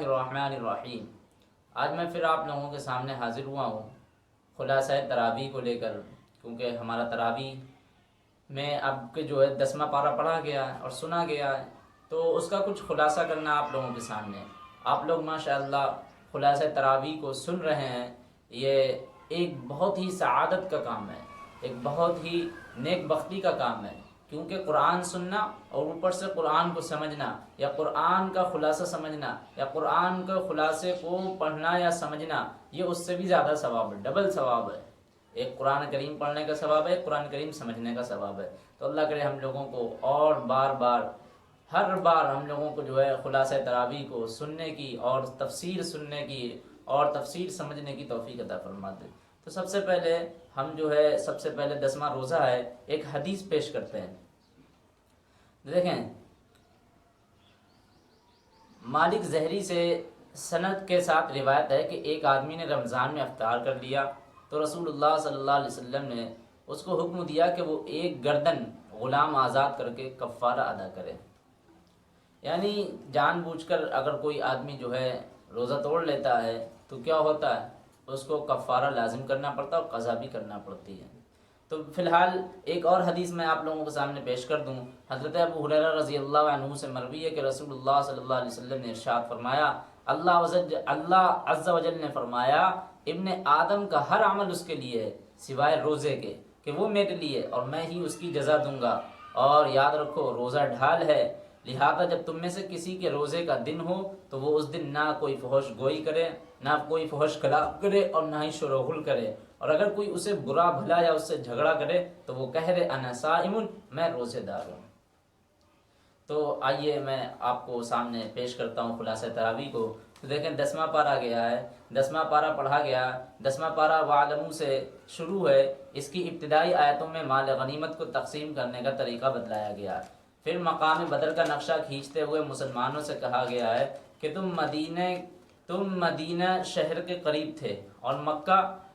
الرحمن الرحیم۔ آج میں پھر آپ لوگوں کے سامنے حاضر ہوا ہوں خلاصہ تراویح کو لے کر، کیونکہ ہمارا تراویح میں اب کے جو ہے 10واں پارہ پڑھا گیا ہے اور سنا گیا ہے، تو اس کا کچھ خلاصہ کرنا آپ لوگوں کے سامنے۔ آپ لوگ ماشاءاللہ خلاصہ تراویح کو سن رہے ہیں، یہ ایک بہت ہی سعادت کا کام ہے، ایک بہت ہی نیک بختی کا کام ہے، کیونکہ قرآن سننا اور اوپر سے قرآن کو سمجھنا یا قرآن کا خلاصہ سمجھنا یا قرآن کے خلاصے کو پڑھنا یا سمجھنا، یہ اس سے بھی زیادہ ثواب ہے، ڈبل ثواب ہے۔ ایک قرآن کریم پڑھنے کا ثواب ہے، ایک قرآن کریم سمجھنے کا ثواب ہے۔ تو اللہ کرے ہم لوگوں کو اور ہر بار ہم لوگوں کو جو ہے خلاصہ تراویح کو سننے کی اور تفسیر سننے کی اور تفسیر سمجھنے کی توفیق عطا فرما دے۔ تو سب سے پہلے ہم جو ہے 10واں روزہ ہے، ایک حدیث پیش کرتے ہیں۔ دیکھیں، مالک زہری سے سند کے ساتھ روایت ہے کہ ایک آدمی نے رمضان میں افطار کر لیا تو رسول اللہ صلی اللہ علیہ وسلم نے اس کو حکم دیا کہ وہ ایک گردن غلام آزاد کر کے کفارہ ادا کرے۔ یعنی جان بوجھ کر اگر کوئی آدمی جو ہے روزہ توڑ لیتا ہے تو کیا ہوتا ہے، اس کو کفارہ لازم کرنا پڑتا ہے اور قضا بھی کرنا پڑتی ہے۔ تو فی الحال ایک اور حدیث میں آپ لوگوں کے سامنے پیش کر دوں۔ حضرت ابو ہریرہ رضی اللہ عنہ سے مروی ہے کہ رسول اللہ صلی اللہ علیہ وسلم نے ارشاد فرمایا، اللہ عز و جل نے فرمایا، ابن آدم کا ہر عمل اس کے لیے ہے سوائے روزے کے، کہ وہ میرے لیے اور میں ہی اس کی جزا دوں گا۔ اور یاد رکھو روزہ ڈھال ہے، لہذا جب تم میں سے کسی کے روزے کا دن ہو تو وہ اس دن نہ کوئی فحش گوئی کرے، نہ کوئی فحش کلام کرے اور نہ ہی شور و غل کرے، اور اگر کوئی اسے برا بھلا یا اس سے جھگڑا کرے تو وہ کہہ دے انا صائم، میں روزے دار ہوں۔ تو آئیے میں آپ کو سامنے پیش کرتا ہوں خلاصہ تراویح کو۔ تو دیکھیں 10واں پارہ گیا ہے، 10واں پارہ پڑھا گیا، 10واں پارہ وَاعْلَمُوا سے شروع ہے۔ اس کی ابتدائی آیتوں میں مال غنیمت کو تقسیم کرنے کا طریقہ بتلایا گیا۔ پھر مقام بدر کا نقشہ کھینچتے ہوئے مسلمانوں سے کہا گیا ہے کہ تم مدینہ شہر کے قریب تھے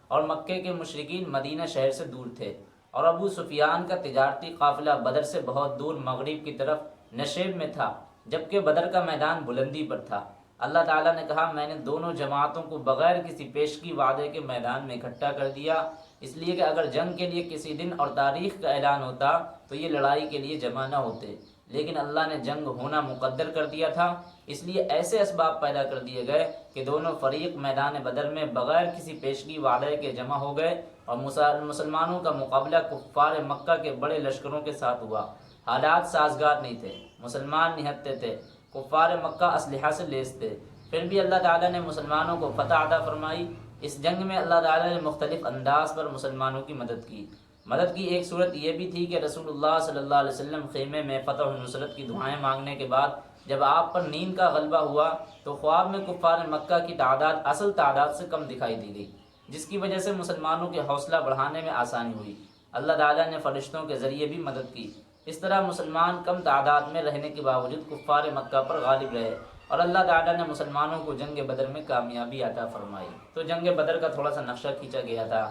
اور مکے کے مشرکین مدینہ شہر سے دور تھے، اور ابو سفیان کا تجارتی قافلہ بدر سے بہت دور مغرب کی طرف نشیب میں تھا، جبکہ بدر کا میدان بلندی پر تھا۔ اللہ تعالیٰ نے کہا، میں نے دونوں جماعتوں کو بغیر کسی پیشگی وعدے کے میدان میں اکٹھا کر دیا، اس لیے کہ اگر جنگ کے لیے کسی دن اور تاریخ کا اعلان ہوتا تو یہ لڑائی کے لیے جمع نہ ہوتے، لیکن اللہ نے جنگ ہونا مقدر کر دیا تھا، اس لیے ایسے اسباب پیدا کر دیے گئے کہ دونوں فریق میدان بدر میں بغیر کسی پیشگی وعدے کے جمع ہو گئے، اور مسلمانوں کا مقابلہ کفار مکہ کے بڑے لشکروں کے ساتھ ہوا۔ حالات سازگار نہیں تھے، مسلمان نہتے تھے، کفار مکہ اسلحہ سے لیس تھے، پھر بھی اللہ تعالیٰ نے مسلمانوں کو فتح عطا فرمائی۔ اس جنگ میں اللہ تعالیٰ نے مختلف انداز پر مسلمانوں کی مدد کی ایک صورت یہ بھی تھی کہ رسول اللہ صلی اللہ علیہ وسلم خیمے میں فتح و نصرت کی دعائیں مانگنے کے بعد جب آپ پر نیند کا غلبہ ہوا تو خواب میں کفار مکہ کی تعداد اصل تعداد سے کم دکھائی دی گئی، جس کی وجہ سے مسلمانوں کے حوصلہ بڑھانے میں آسانی ہوئی۔ اللہ تعالیٰ نے فرشتوں کے ذریعے بھی مدد کی، اس طرح مسلمان کم تعداد میں رہنے کے باوجود کفار مکہ پر غالب رہے، اور اللہ تعالیٰ نے مسلمانوں کو جنگ بدر میں کامیابی عطا فرمائی۔ تو جنگ بدر کا تھوڑا سا نقشہ کھینچا گیا تھا۔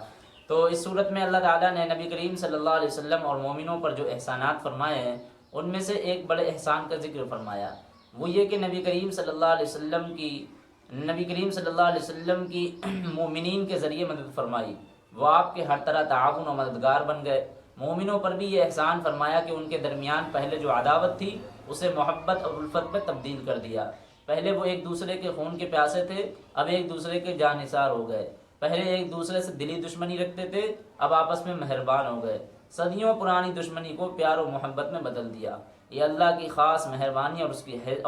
تو اس صورت میں اللہ تعالیٰ نے نبی کریم صلی اللہ علیہ وسلم اور مومنوں پر جو احسانات فرمائے ہیں ان میں سے ایک بڑے احسان کا ذکر فرمایا، وہ یہ کہ نبی کریم صلی اللہ علیہ وسلم کی مومنین کے ذریعے مدد فرمائی، وہ آپ کے ہر طرح تعاون و مددگار بن گئے۔ مومنوں پر بھی یہ احسان فرمایا کہ ان کے درمیان پہلے جو عداوت تھی اسے محبت اور الفت میں تبدیل کر دیا۔ پہلے وہ ایک دوسرے کے خون کے پیاسے تھے، اب ایک دوسرے کے جانثار ہو گئے۔ پہلے ایک دوسرے سے دلی دشمنی رکھتے تھے، اب آپس میں مہربان ہو گئے۔ صدیوں پرانی دشمنی کو پیار و محبت میں بدل دیا۔ یہ اللہ کی خاص مہربانی اور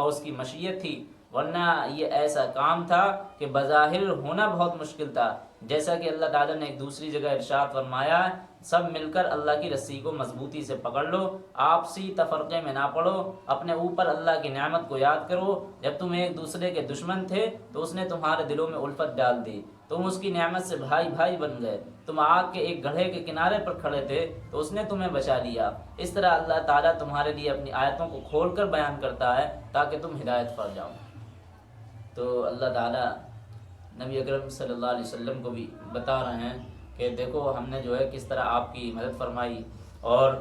اس کی مشیت تھی، ورنہ یہ ایسا کام تھا کہ بظاہر ہونا بہت مشکل تھا۔ جیسا کہ اللہ تعالیٰ نے ایک دوسری جگہ ارشاد فرمایا، سب مل کر اللہ کی رسی کو مضبوطی سے پکڑ لو، آپسی تفرقے میں نہ پڑو، اپنے اوپر اللہ کی نعمت کو یاد کرو۔ جب تم ایک دوسرے کے دشمن تھے تو اس نے تمہارے دلوں میں الفت ڈال دی، تم اس کی نعمت سے بھائی بھائی بن گئے۔ تم آگ کے ایک گڑھے کے کنارے پر کھڑے تھے تو اس نے تمہیں بچا لیا۔ اس طرح اللہ تعالیٰ تمہارے لیے اپنی آیتوں کو کھول کر بیان کرتا ہے تاکہ تم ہدایت پر جاؤ۔ تو اللہ تعالیٰ نبی اکرم صلی اللہ علیہ وسلم کو بھی بتا رہے ہیں کہ دیکھو ہم نے جو ہے کس طرح آپ کی مدد فرمائی اور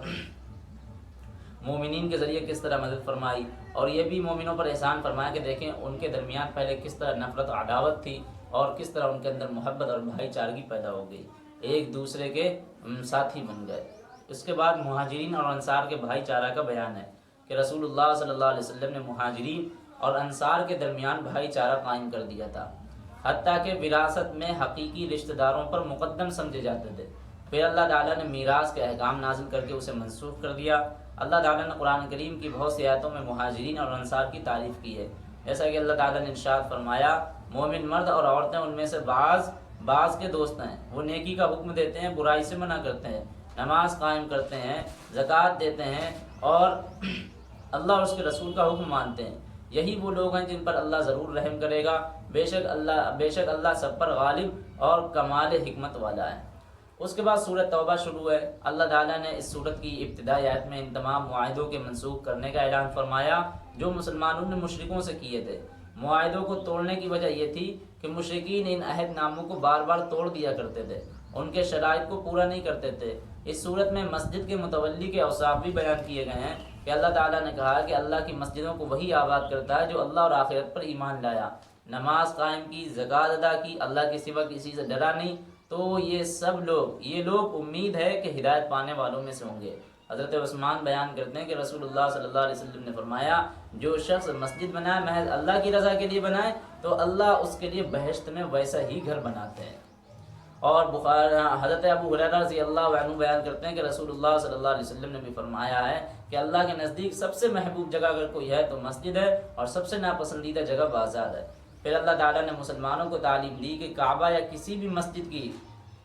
مومنین کے ذریعے کس طرح مدد فرمائی، اور یہ بھی مومنوں پر احسان فرمایا کہ دیکھیں ان کے درمیان پہلے کس طرح نفرت و عداوت تھی اور کس طرح ان کے اندر محبت اور بھائی چارگی پیدا ہو گئی، ایک دوسرے کے ساتھی بن گئے۔ اس کے بعد مہاجرین اور انصار کے بھائی چارہ کا بیان ہے کہ رسول اللہ صلی اللہ علیہ وسلم نے مہاجرین اور انصار کے درمیان بھائی چارہ قائم کر دیا تھا، حتیٰ کہ وراثت میں حقیقی رشتہ داروں پر مقدم سمجھے جاتے تھے۔ پھر اللہ تعالیٰ نے میراث کے احکام نازل کر کے اسے منسوخ کر دیا۔ اللہ تعالیٰ نے قرآن کریم کی بہت سی آیتوں میں مہاجرین اور انصار کی تعریف کی ہے، جیسا کہ اللہ تعالیٰ نے ارشاد فرمایا مومن مرد اور عورتیں ان میں سے بعض کے دوست ہیں، وہ نیکی کا حکم دیتے ہیں، برائی سے منع کرتے ہیں، نماز قائم کرتے ہیں، زکوٰۃ دیتے ہیں اور اللہ اور اس کے رسول کا حکم مانتے ہیں، یہی وہ لوگ ہیں جن پر اللہ ضرور رحم کرے گا، بے شک اللہ سب پر غالب اور کمال حکمت والا ہے۔ اس کے بعد سورۃ توبہ شروع ہے۔ اللہ تعالیٰ نے اس سورت کی ابتدائی آیت میں ان تمام معاہدوں کے منسوخ کرنے کا اعلان فرمایا جو مسلمانوں نے مشرکوں سے کیے تھے۔ معاہدوں کو توڑنے کی وجہ یہ تھی کہ مشرکین ان عہد ناموں کو بار بار توڑ دیا کرتے تھے، ان کے شرائط کو پورا نہیں کرتے تھے۔ اس صورت میں مسجد کے متولی کے اوصاف بھی بیان کیے گئے ہیں کہ اللہ تعالیٰ نے کہا کہ اللہ کی مسجدوں کو وہی آباد کرتا ہے جو اللہ اور آخرت پر ایمان لایا، نماز قائم کی، زکوٰۃ ادا کی، اللہ کے سوا کسی سے ڈرا نہیں، تو یہ لوگ امید ہے کہ ہدایت پانے والوں میں سے ہوں گے۔ حضرت عثمان بیان کرتے ہیں کہ رسول اللہ صلی اللہ علیہ وسلم نے فرمایا جو شخص مسجد بنائے محض اللہ کی رضا کے لیے بنائے تو اللہ اس کے لیے بہشت میں ویسا ہی گھر بناتے ہیں۔ اور حضرت ابو ہریرہ رضی اللہ عنہ بیان کرتے ہیں کہ رسول اللہ صلی اللہ علیہ وسلم نے بھی فرمایا ہے کہ اللہ کے نزدیک سب سے محبوب جگہ اگر کوئی ہے تو مسجد ہے اور سب سے ناپسندیدہ جگہ بازار ہے۔ پھر اللہ تعالیٰ نے مسلمانوں کو تعلیم دی کہ کعبہ یا کسی بھی مسجد کی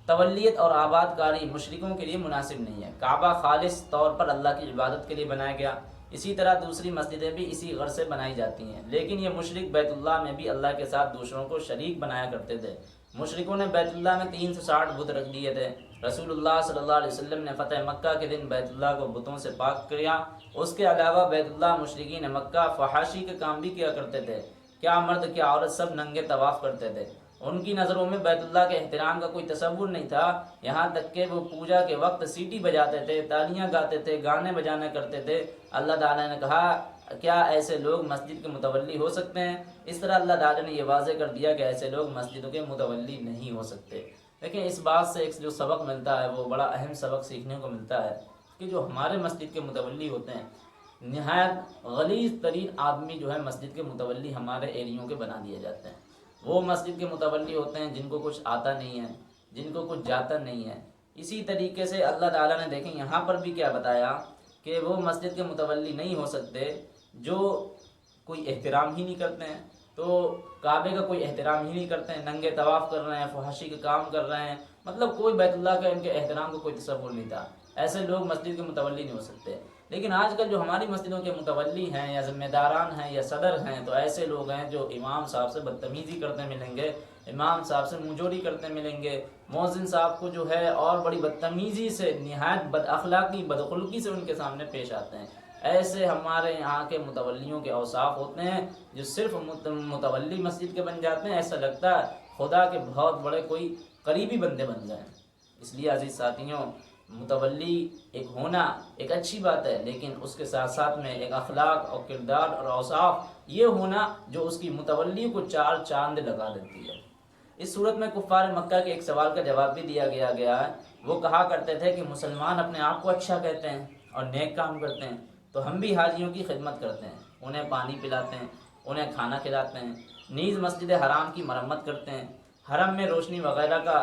تولیت اور آباد کاری مشرکوں کے لیے مناسب نہیں ہے۔ کعبہ خالص طور پر اللہ کی عبادت کے لیے بنایا گیا، اسی طرح دوسری مسجدیں بھی اسی غرض سے بنائی جاتی ہیں، لیکن یہ مشرک بیت اللہ میں بھی اللہ کے ساتھ دوسروں کو شریک بنایا کرتے تھے۔ مشرکوں نے بیت اللہ میں 360 بت رکھ دیے تھے۔ رسول اللہ صلی اللہ علیہ وسلم نے فتح مکہ کے دن بیت اللہ کو بتوں سے پاک کیا۔ اس کے علاوہ بیت اللہ مشرکین مکہ فحاشی کے کام بھی کیا کرتے تھے، کیا مرد کیا عورت سب ننگے طواف کرتے تھے۔ ان کی نظروں میں بیت اللہ کے احترام کا کوئی تصور نہیں تھا، یہاں تک کہ وہ پوجا کے وقت سیٹی بجاتے تھے، تالیاں گاتے تھے، گانے بجانے کرتے تھے۔ اللہ تعالیٰ نے کہا کیا ایسے لوگ مسجد کے متولی ہو سکتے ہیں؟ اس طرح اللہ تعالیٰ نے یہ واضح کر دیا کہ ایسے لوگ مسجدوں کے متولی نہیں ہو سکتے۔ لیکن اس بات سے ایک جو سبق ملتا ہے وہ بڑا اہم سبق سیکھنے کو ملتا ہے کہ جو ہمارے مسجد کے متولی ہوتے ہیں، نہایت غلیظ ترین آدمی جو ہے مسجد کے متولی ہمارے ایریوں کے بنا دیے جاتے ہیں۔ وہ مسجد کے متولی ہوتے ہیں جن کو کچھ آتا نہیں ہے، جن کو کچھ جاتا نہیں ہے۔ اسی طریقے سے اللہ تعالیٰ نے دیکھیں یہاں پر بھی کیا بتایا کہ وہ مسجد کے متولی نہیں ہو سکتے جو کوئی احترام ہی نہیں کرتے ہیں، تو کعبے کا کوئی احترام ہی نہیں کرتے ہیں، ننگے طواف کر رہے ہیں، فحاشی کے کام کر رہے ہیں، مطلب کوئی بیت اللہ کا ان کے احترام کو کوئی تصور نہیں تھا، ایسے لوگ مسجد کے متولی نہیں ہو سکتے۔ لیکن آج کل جو ہماری مسجدوں کے متولی ہیں یا ذمہ داران ہیں یا صدر ہیں تو ایسے لوگ ہیں جو امام صاحب سے بدتمیزی کرتے ملیں گے، امام صاحب سے منجوری کرتے ملیں گے، مؤذن صاحب کو جو ہے اور بڑی بدتمیزی سے، نہایت بد اخلاقی بدخلقی سے ان کے سامنے پیش آتے ہیں۔ ایسے ہمارے یہاں کے متولیوں کے اوصاف ہوتے ہیں جو صرف متولی مسجد کے بن جاتے ہیں، ایسا لگتا ہے خدا کے بہت بڑے کوئی قریبی بندے بن گئے ہیں۔ اس لیے عزیز ساتھیوں، متولی ایک ہونا ایک اچھی بات ہے، لیکن اس کے ساتھ ساتھ میں ایک اخلاق اور کردار اور اوصاف یہ ہونا جو اس کی متولی کو چار چاند لگا دیتی ہے۔ اس صورت میں کفار مکہ کے ایک سوال کا جواب بھی دیا گیا ہے۔ وہ کہا کرتے تھے کہ مسلمان اپنے آپ کو اچھا کہتے ہیں اور نیک کام کرتے ہیں، تو ہم بھی حاجیوں کی خدمت کرتے ہیں، انہیں پانی پلاتے ہیں، انہیں کھانا کھلاتے ہیں، نیز مسجد حرام کی مرمت کرتے ہیں، حرم میں روشنی وغیرہ کا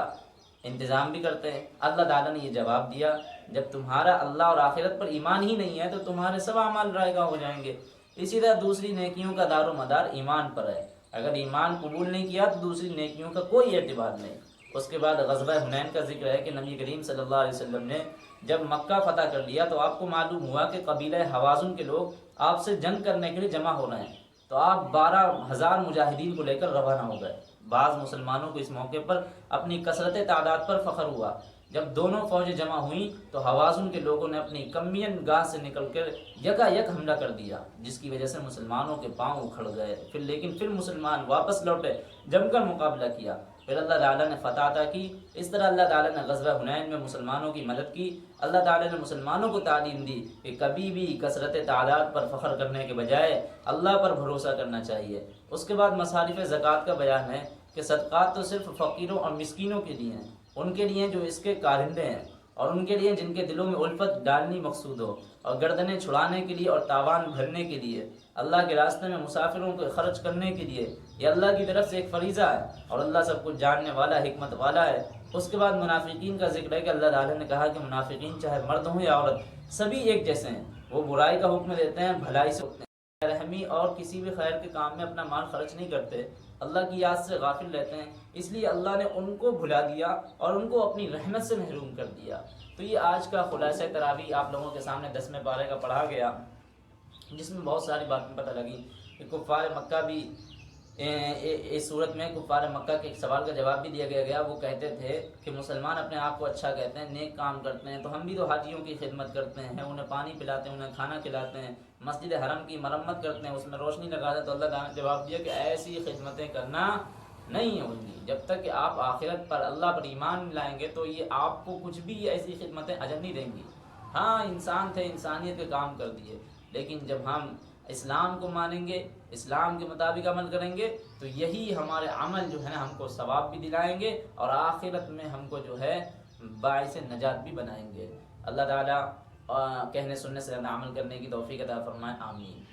انتظام بھی کرتے ہیں۔ اللہ تعالیٰ نے یہ جواب دیا جب تمہارا اللہ اور آخرت پر ایمان ہی نہیں ہے تو تمہارے سب اعمال رائے گاہ ہو جائیں گے۔ اسی طرح دوسری نیکیوں کا دار و مدار ایمان پر ہے، اگر ایمان قبول نہیں کیا تو دوسری نیکیوں کا کوئی اعتبار نہیں۔ اس کے بعد غزوہ حنین کا ذکر ہے کہ نبی کریم صلی اللہ علیہ وسلم نے جب مکہ فتح کر لیا تو آپ کو معلوم ہوا کہ قبیلہ حوازن کے لوگ آپ سے جنگ کرنے کے لیے جمع ہو رہے ہیں، تو آپ 12,000 مجاہدین کو لے کر روانہ ہو گئے۔ بعض مسلمانوں کو اس موقع پر اپنی کثرت تعداد پر فخر ہوا۔ جب دونوں فوجیں جمع ہوئیں تو حوازن کے لوگوں نے اپنی کمین گاہ سے نکل کر یک حملہ کر دیا، جس کی وجہ سے مسلمانوں کے پاؤں اکھڑ گئے۔ پھر مسلمان واپس لوٹے، جم کر مقابلہ کیا۔ پھر اللہ تعالیٰ نے فتح عطا کی۔ اس طرح اللہ تعالیٰ نے غزوہ حنین میں مسلمانوں کی مدد کی۔ اللہ تعالیٰ نے مسلمانوں کو تعلیم دی کہ کبھی بھی کثرت تعداد پر فخر کرنے کے بجائے اللہ پر بھروسہ کرنا چاہیے۔ اس کے بعد مصارف زکوٰۃ کا بیان ہے کہ صدقات تو صرف فقیروں اور مسکینوں کے لیے ہیں، ان کے لیے جو اس کے کارندے ہیں، اور ان کے لیے جن کے دلوں میں الفت ڈالنی مقصود ہو، اور گردنیں چھڑانے کے لیے اور تاوان بھرنے کے لیے، اللہ کے راستے میں مسافروں کو خرچ کرنے کے لیے۔ یہ اللہ کی طرف سے ایک فریضہ ہے، اور اللہ سب کچھ جاننے والا، حکمت والا ہے۔ اس کے بعد منافقین کا ذکر ہے کہ اللہ تعالیٰ نے کہا کہ منافقین چاہے مرد ہوں یا عورت، سبھی ایک جیسے ہیں، وہ برائی کا حکم دیتے ہیں، بھلائی سے روکتے ہیں، رحمی اور کسی بھی خیر کے کام میں اپنا مال خرچ نہیں کرتے، اللہ کی یاد سے غافل رہتے ہیں، اس لیے اللہ نے ان کو بھلا دیا اور ان کو اپنی رحمت سے محروم کر دیا۔ تو یہ آج کا خلاصہ تراویح آپ لوگوں کے سامنے 10ویں پارے کا پڑھا گیا، جس میں بہت ساری باتیں پتہ لگی کہ کفار مکہ بھی اس صورت میں کفار مکہ کے ایک سوال کا جواب بھی دیا گیا۔ وہ کہتے تھے کہ مسلمان اپنے آپ کو اچھا کہتے ہیں، نیک کام کرتے ہیں، تو ہم بھی تو حاجیوں کی خدمت کرتے ہیں، انہیں پانی پلاتے ہیں، انہیں کھانا کھلاتے ہیں، مسجد حرم کی مرمت کرتے ہیں، اس میں روشنی لگاتے ہیں۔ تو اللہ تعالیٰ نے جواب دیا کہ ایسی خدمتیں کرنا نہیں ہوں گی جب تک کہ آپ آخرت پر اللہ پر ایمان لائیں گے، تو یہ آپ کو کچھ بھی ایسی خدمتیں اجر نہیں دیں گی۔ ہاں انسان تھے، انسانیت کے کام کر دیے، لیکن جب ہم اسلام کو مانیں گے، اسلام کے مطابق عمل کریں گے، تو یہی ہمارے عمل جو ہے نا ہم کو ثواب بھی دلائیں گے، اور آخرت میں ہم کو جو ہے باعث نجات بھی بنائیں گے۔ اللہ تعالیٰ کہنے سننے سے زیادہ عمل کرنے کی توفیق عطا فرمائے، آمین۔